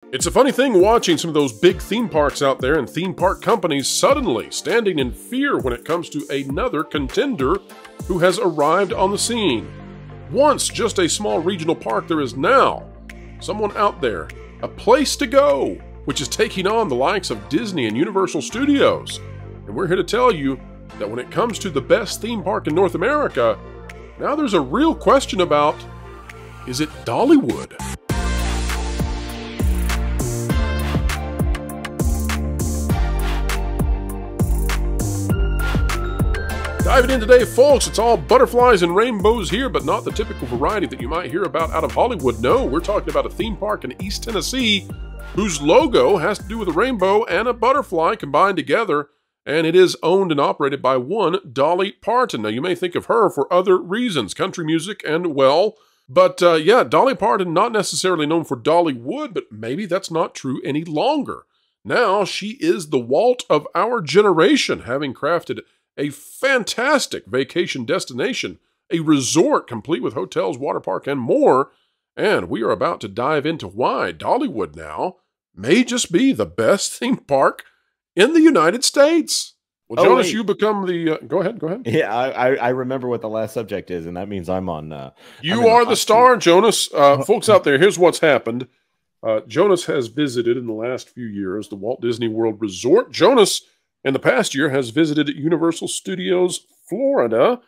It's a funny thing watching some of those big theme parks out there and theme park companies suddenly standing in fear when it comes to another contender who has arrived on the scene. Once just a small regional park, there is now someone out there, a place to go, which is taking on the likes of Disney and Universal Studios. And we're here to tell you that when it comes to the best theme park in North America, now there's a real question about, is it Dollywood? Diving in today, folks, it's all butterflies and rainbows here, but not the typical variety that you might hear about out of Hollywood. No, we're talking about a theme park in East Tennessee whose logo has to do with a rainbow and a butterfly combined together, and it is owned and operated by one Dolly Parton. Now, you may think of her for other reasons, country music and, well, but yeah, Dolly Parton, not necessarily known for Dollywood, but maybe that's not true any longer. Now, she is the Walt of our generation, having crafted a fantastic vacation destination, a resort complete with hotels, water park, and more. And we are about to dive into why Dollywood now may just be the best theme park in the United States. Well, Jonas, you become the... go ahead. Yeah, I remember what the last subject is, and that means I'm on... you are the star, Jonas. Folks out there, here's what's happened. Jonas has visited in the last few years the Walt Disney World Resort. Jonas, in the past year, has visited Universal Studios Florida.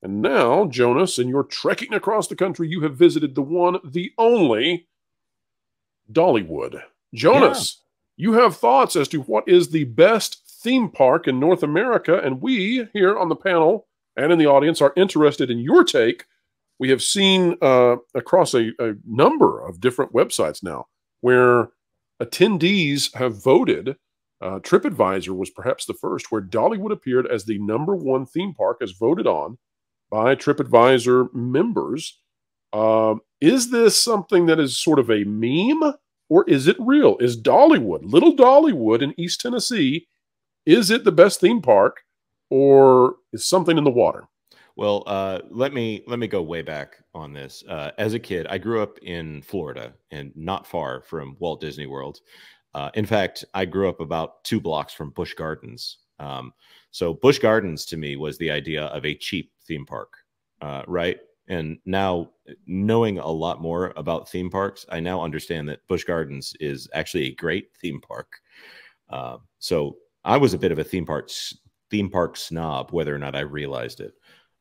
And now, Jonas, in your trekking across the country, you have visited the one, the only Dollywood. Jonas, you have thoughts as to what is the best theme park in North America, and we here on the panel and in the audience are interested in your take. We have seen across a number of different websites now where attendees have voted. TripAdvisor was perhaps the first where Dollywood appeared as the #1 theme park as voted on by TripAdvisor members. Is this something that is sort of a meme, or is it real? Is Dollywood, little Dollywood in East Tennessee, is it the best theme park, or is something in the water? Well, let me go way back on this. As a kid, I grew up in Florida and not far from Walt Disney World. In fact, I grew up about 2 blocks from Busch Gardens. So Busch Gardens to me was the idea of a cheap theme park, right? And now, knowing a lot more about theme parks, I now understand that Busch Gardens is actually a great theme park. So I was a bit of a theme park snob, whether or not I realized it.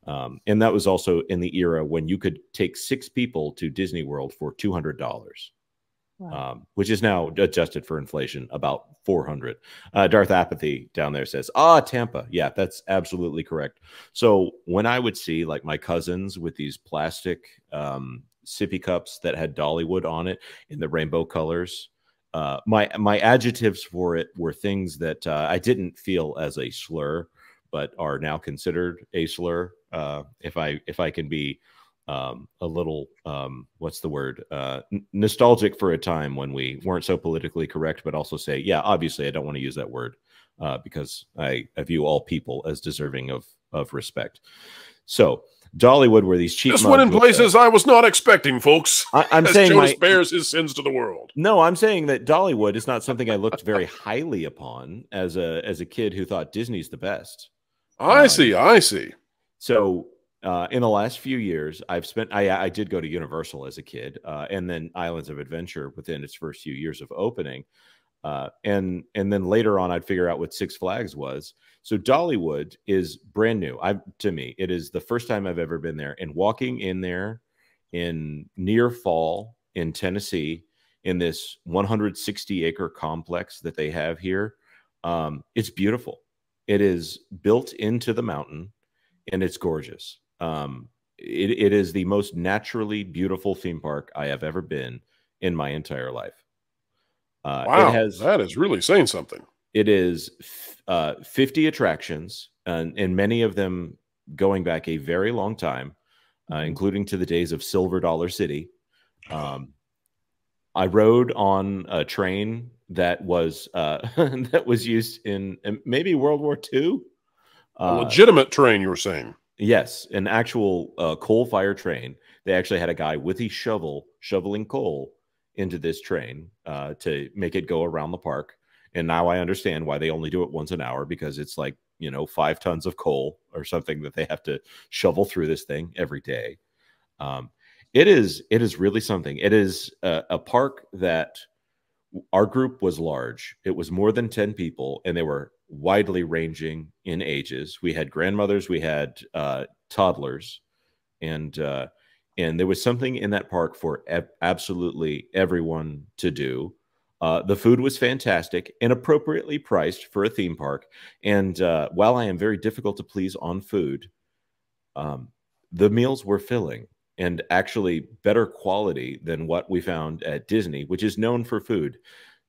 And that was also in the era when you could take 6 people to Disney World for $200. Wow. Which is now adjusted for inflation, about 400. Darth Apathy down there says, Tampa. Yeah, that's absolutely correct. So when I would see like my cousins with these plastic sippy cups that had Dollywood on it in the rainbow colors, my adjectives for it were things that I didn't feel as a slur, but are now considered a slur. If I can be a little, what's the word? Nostalgic for a time when we weren't so politically correct, but also say, yeah, obviously I don't want to use that word because I view all people as deserving of respect. So Dollywood were these cheap. This went in places I was not expecting, folks. I'm saying Jonas bears his sins to the world. No, I'm saying that Dollywood is not something I looked very highly upon as a kid who thought Disney's the best. I see. So in the last few years, I did go to Universal as a kid, and then Islands of Adventure within its first few years of opening. And then later on, I'd figure out what Six Flags was. So Dollywood is brand new. To me, it is the first time I've ever been there. And walking in there in near fall in Tennessee, in this 160-acre complex that they have here, it's beautiful. It is built into the mountain, and it's gorgeous. It is the most naturally beautiful theme park I have ever been in my entire life. Wow, that is really saying something. It is 50 attractions, and many of them going back a very long time, including to the days of Silver Dollar City. I rode on a train that was that was used in maybe World War II. A legitimate train, you were saying? Yes, an actual coal-fired train. They actually had a guy with a shovel shoveling coal into this train to make it go around the park. And now I understand why they only do it once an hour, because it's like, you know, 5 tons of coal or something that they have to shovel through this thing every day. It is really something. It is a park that our group was large. It was more than 10 people, and they were widely ranging in ages. We had grandmothers, we had toddlers, and there was something in that park for absolutely everyone to do. The food was fantastic and appropriately priced for a theme park. And while I am very difficult to please on food, the meals were filling and actually better quality than what we found at Disney, which is known for food.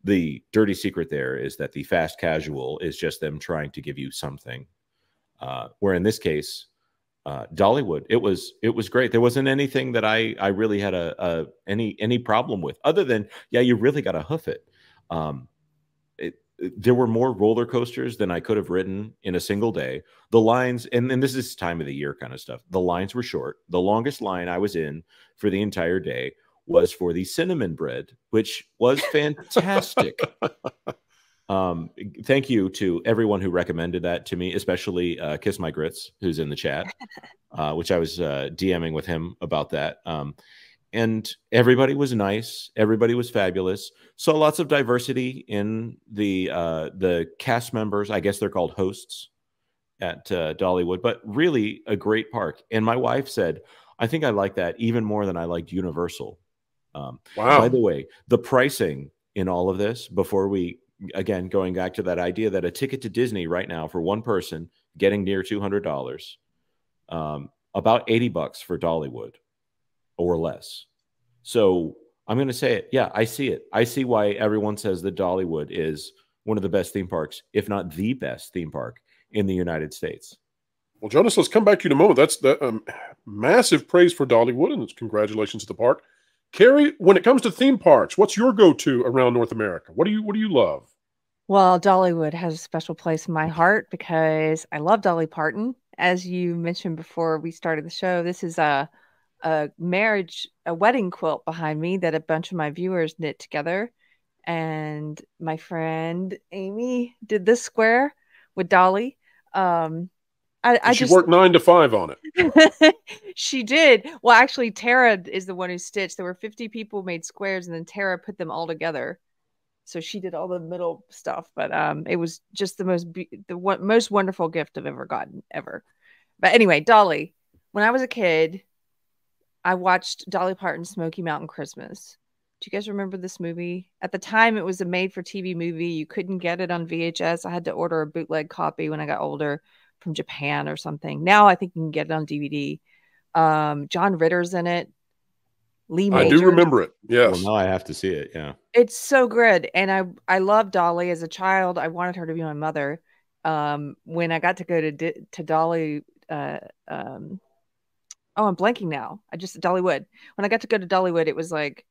The dirty secret there is that the fast casual is just them trying to give you something. Where in this case, Dollywood, it was great. There wasn't anything that I really had any problem with, other than, yeah, you really got to hoof it. There were more roller coasters than I could have ridden in a single day. The lines, and this is time of the year kind of stuff, the lines were short. The longest line I was in for the entire day was for the cinnamon bread, which was fantastic. Thank you to everyone who recommended that to me, especially Kiss My Grits, who's in the chat, which I was DMing with him about that. And everybody was nice. Everybody was fabulous. Saw lots of diversity in the cast members. I guess they're called hosts at Dollywood, but really a great park. And my wife said, I think I like that even more than I liked Universal. Wow. By the way, the pricing in all of this, before we, again, going back to that idea that a ticket to Disney right now for one person getting near $200, about $80 for Dollywood or less. So I'm going to say it. Yeah, I see it. I see why everyone says that Dollywood is one of the best theme parks, if not the best theme park in the United States. Well, Jonas, let's come back to you in a moment. That's massive praise for Dollywood, and congratulations to the park. Carrie, when it comes to theme parks, what's your go-to around North America? What do you love? Well, Dollywood has a special place in my heart because I love Dolly Parton. As you mentioned before we started the show, this is a wedding quilt behind me that a bunch of my viewers knit together. And my friend Amy did this square with Dolly. She worked 9 to 5 on it. She did. Well, actually, Tara is the one who stitched. There were 50 people made squares, and then Tara put them all together. So she did all the middle stuff. But it was just the most wonderful gift I've ever gotten, ever. But anyway, Dolly. When I was a kid, I watched Dolly Parton's Smoky Mountain Christmas. Do you guys remember this movie? At the time, it was a made-for-TV movie. You couldn't get it on VHS. I had to order a bootleg copy when I got older from Japan or something. Now I think you can get it on DVD. John Ritter's in it. Lee Majors. I do remember it. Yes. Well, now I have to see it. Yeah. It's so good. And I love Dolly. As a child, I wanted her to be my mother. When I got to go to Dolly, I'm blanking now. Dollywood. When I got to go to Dollywood, it was like,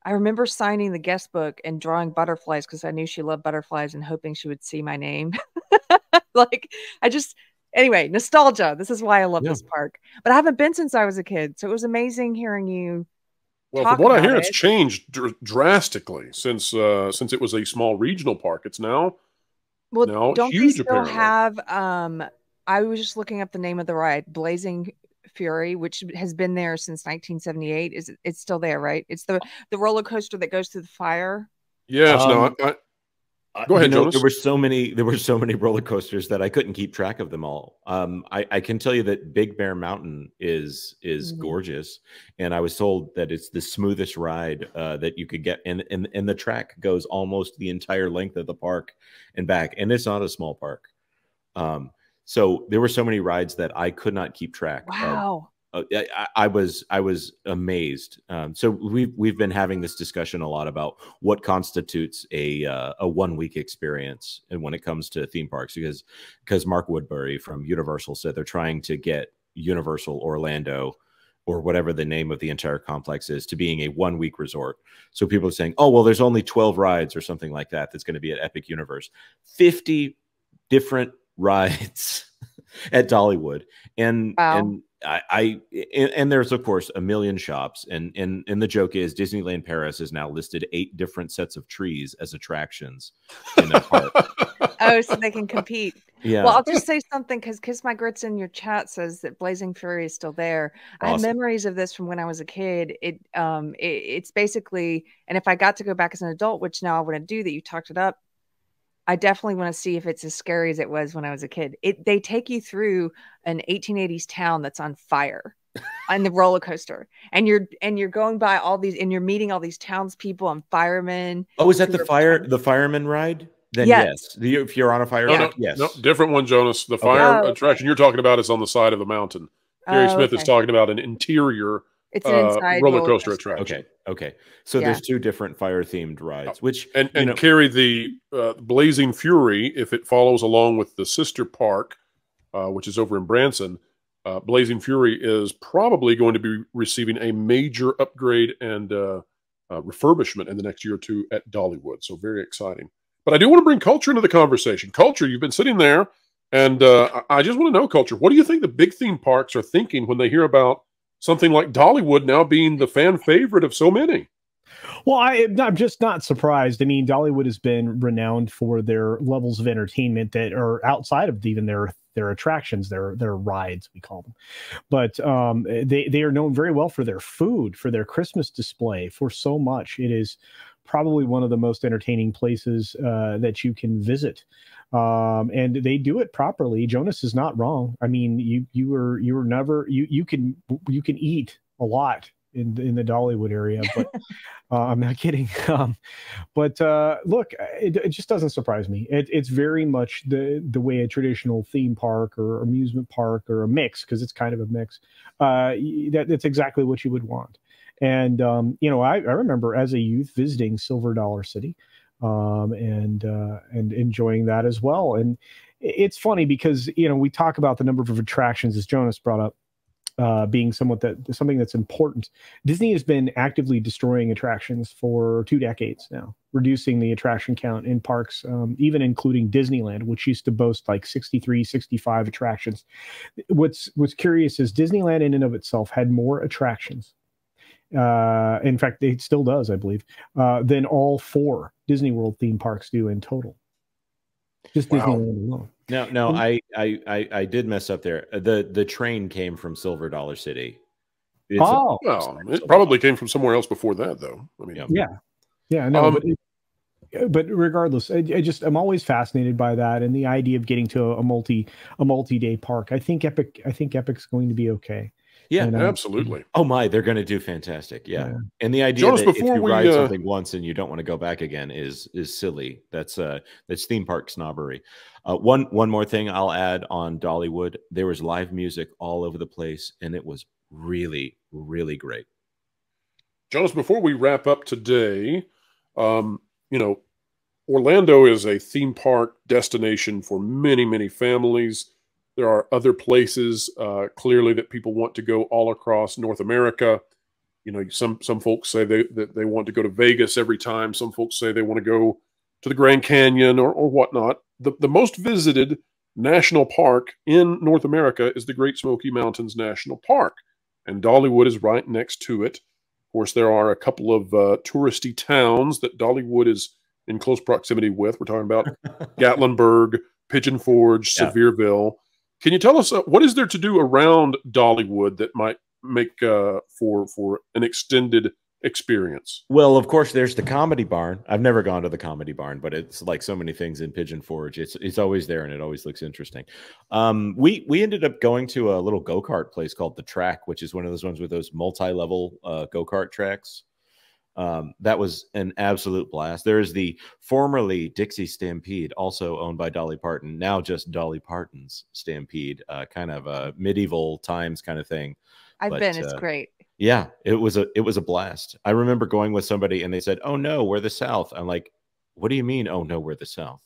I remember signing the guest book and drawing butterflies because I knew she loved butterflies and hoping she would see my name. Anyway, nostalgia. This is why I love this park. But I haven't been since I was a kid. So it was amazing hearing you. Well, from what I hear, it's changed drastically since it was a small regional park. It's now don't huge. They still have? I was just looking up the name of the ride, Blazing Fury, which has been there since 1978. It's still there, right? It's the roller coaster that goes through the fire. Yes. Go ahead, Jonas. There were so many roller coasters that I couldn't keep track of them all. I can tell you that Big Bear Mountain is gorgeous, and I was told that it's the smoothest ride that you could get, and the track goes almost the entire length of the park and back, and it's not a small park. So there were so many rides that I could not keep track. Wow. I was amazed. So we've been having this discussion a lot about what constitutes a 1 week experience, and when it comes to theme parks, because Mark Woodbury from Universal said they're trying to get Universal Orlando, or whatever the name of the entire complex is, to being a 1 week resort. So people are saying, oh, well, there's only 12 rides or something like that that's going to be at Epic Universe. 50 different rides at Dollywood. And And there's of course a million shops, and the joke is Disneyland Paris has now listed 8 different sets of trees as attractions in that park. Oh, so they can compete. Yeah. Well, I'll just say something because Kiss My Grits in your chat says that Blazing Fury is still there. I have memories of this from when I was a kid. It's basically, and if I got to go back as an adult, which now I wouldn't do, that you talked it up, I definitely want to see if it's as scary as it was when I was a kid. They take you through an 1880s town that's on fire on the roller coaster, and you're going by all these, and you're meeting all these townspeople and firemen. Oh, is that the fireman ride? Then yes. If you're on a fire truck, yes. No, different one, Jonas. The fire attraction you're talking about is on the side of the mountain. Gary Smith is talking about an interior it's an inside roller coaster attraction. Okay. So there's 2 different fire-themed rides, which and Carrie, the Blazing Fury, if it follows along with the sister park, which is over in Branson, Blazing Fury is probably going to be receiving a major upgrade and refurbishment in the next year or 2 at Dollywood. So very exciting. But I do want to bring Culture into the conversation. Culture, you've been sitting there, and I just want to know, Culture, what do you think the big theme parks are thinking when they hear about something like Dollywood now being the fan favorite of so many? Well, I'm just not surprised. I mean, Dollywood has been renowned for their levels of entertainment that are outside of even their attractions, their rides, we call them. But they are known very well for their food, for their Christmas display, for so much. It is probably one of the most entertaining places that you can visit. And they do it properly. Jonas is not wrong. I mean, you can eat a lot in the Dollywood area, but I'm not kidding. But look, it just doesn't surprise me. It's very much the way a traditional theme park or amusement park, or a mix, because it's kind of a mix. That's exactly what you would want. And I remember as a youth visiting Silver Dollar City, and enjoying that as well. And it's funny because we talk about the number of attractions, as Jonas brought up, being something that's important. Disney has been actively destroying attractions for 2 decades now, reducing the attraction count in parks, even including Disneyland, which used to boast like 63, 65 attractions. What's curious is Disneyland in and of itself had more attractions. In fact, it still does, I believe, than all 4 Disney World theme parks do in total. Just Disneyland alone. No, I did mess up there. The train came from Silver Dollar City. It probably came from somewhere else before that, though. I mean, no. But regardless, I'm always fascinated by that, and the idea of getting to a multi-day park. I think Epic's going to be okay. Yeah, absolutely. Oh my, they're going to do fantastic. Yeah. And the idea Jonas, that if you ride something once and you don't want to go back again is silly. That's theme park snobbery. One more thing I'll add on Dollywood. There was live music all over the place, and it was really, really great. Jonas, before we wrap up today, Orlando is a theme park destination for many, many families. There are other places, clearly, that people want to go all across North America. Some folks say that they want to go to Vegas every time. Some folks say they want to go to the Grand Canyon or whatnot. The most visited national park in North America is the Great Smoky Mountains National Park, and Dollywood is right next to it. Of course, there are a couple of touristy towns that Dollywood is in close proximity with. We're talking about Gatlinburg, Pigeon Forge, Sevierville. Can you tell us what is there to do around Dollywood that might make for an extended experience? Well, of course, there's the Comedy Barn. I've never gone to the Comedy Barn, but it's like so many things in Pigeon Forge. It's always there, and it always looks interesting. We ended up going to a little go-kart place called The Track, which is one of those ones with those multi-level go-kart tracks. That was an absolute blast. There's the formerly Dixie Stampede, also owned by Dolly Parton, now just Dolly Parton's Stampede, kind of a medieval times kind of thing. I've been. It's great. Yeah, it was a blast. I remember going with somebody and they said, "Oh no, we're the South." I'm like, "What do you mean? Oh no, we're the South."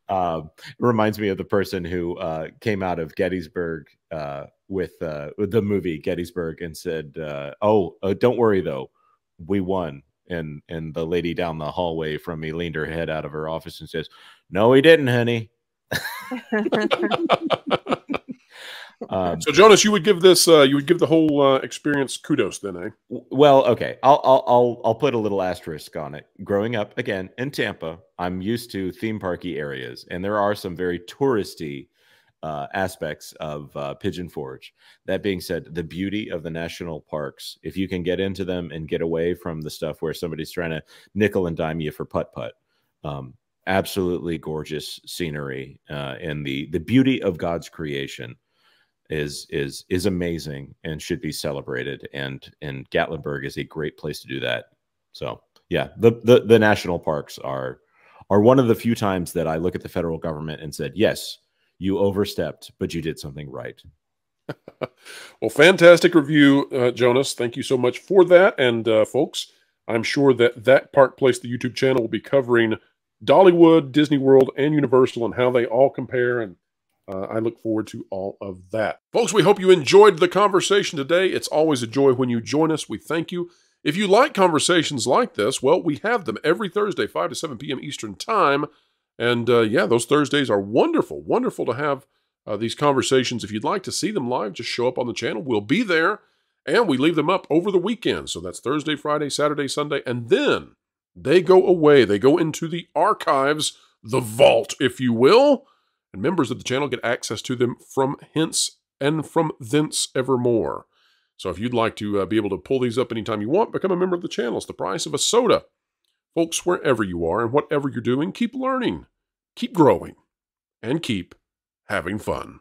It reminds me of the person who came out of Gettysburg with the movie Gettysburg and said, don't worry though, we won. And the lady down the hallway from me leaned her head out of her office and says, "No, we didn't, honey." So Jonas, you would give this, you would give the whole experience kudos, then, eh? Well, okay, I'll put a little asterisk on it. Growing up again in Tampa, I'm used to theme parky areas, and there are some very touristy aspects of Pigeon Forge. That being said, the beauty of the national parks, if you can get into them and get away from the stuff where somebody's trying to nickel and dime you for putt-putt, absolutely gorgeous scenery, and the beauty of God's creation is amazing and should be celebrated. And Gatlinburg is a great place to do that. So yeah, the national parks are one of the few times that I look at the federal government and said, yes, you overstepped, but you did something right. Well, fantastic review, Jonas. Thank you so much for that. And folks, I'm sure that Park Place, the YouTube channel, will be covering Dollywood, Disney World, and Universal and how they all compare. And I look forward to all of that. Folks, we hope you enjoyed the conversation today. It's always a joy when you join us. We thank you. If you like conversations like this, well, we have them every Thursday, 5 to 7 p.m. Eastern Time. And yeah, those Thursdays are wonderful. Wonderful to have these conversations. If you'd like to see them live, just show up on the channel. We'll be there. And we leave them up over the weekend. So that's Thursday, Friday, Saturday, Sunday. And then they go away. They go into the archives, the vault, if you will. And members of the channel get access to them from hence and from thence evermore. So if you'd like to be able to pull these up anytime you want, become a member of the channel. It's the price of a soda. Folks, wherever you are and whatever you're doing, keep learning, keep growing, and keep having fun.